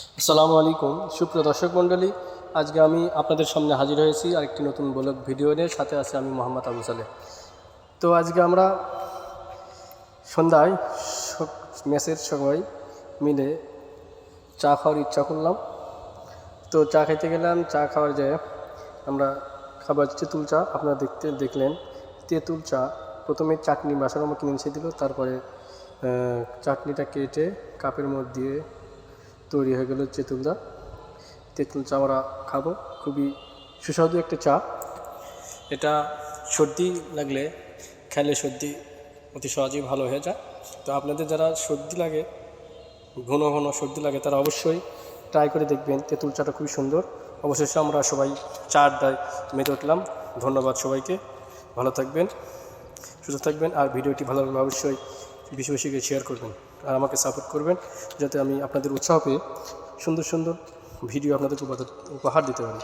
আসসালামু আলাইকুম সুপ্রিয় দর্শক মণ্ডলী, আজকে আমি আপনাদের সামনে হাজির হয়েছি আরেকটি নতুন ব্লগ ভিডিও নিয়ে। সাথে আছে আমি মোহাম্মদ আবু সালেহ। তো আজকে আমরা সন্ধ্যায় মেসের সবাই মিলে চা খাওয়ার ইচ্ছা করলাম। তো চা খাইতে গেলাম। চা খাওয়ার যায় আমরা খাবার তেঁতুল চা, আপনারা দেখলেন তেঁতুল চা। প্রথমে চাটনি বাসার আমার কিনে এসে দিল, তারপরে চাটনিটা কেটে কাপের মধ্যে দিয়ে তৈরি হয়ে গেল তেঁতুল চা আমরা খাবো। খুবই সুস্বাদু একটা চা। এটা সর্দি লাগলে খেলে সর্দি অতি সহজেই ভালো হয়ে যায়। তো আপনাদের যারা সর্দি লাগে, ঘন ঘন সর্দি লাগে, তারা অবশ্যই ট্রাই করে দেখবেন। তেঁতুল চাটা খুবই সুন্দর। অবশেষে আমরা সবাই চা আড্ডায় মেতে উঠলাম। ধন্যবাদ সবাইকে। ভালো থাকবেন, সুস্থ থাকবেন। আর ভিডিওটি ভালো লাগলে অবশ্যই বেশি বেশি করে শেয়ার করবেন আর আমাকে সাপোর্ট করবেন, যাতে আমি আপনাদের উৎসাহ পেয়ে সুন্দর সুন্দর ভিডিও আপনাদেরকে উপহার দিতে পারি।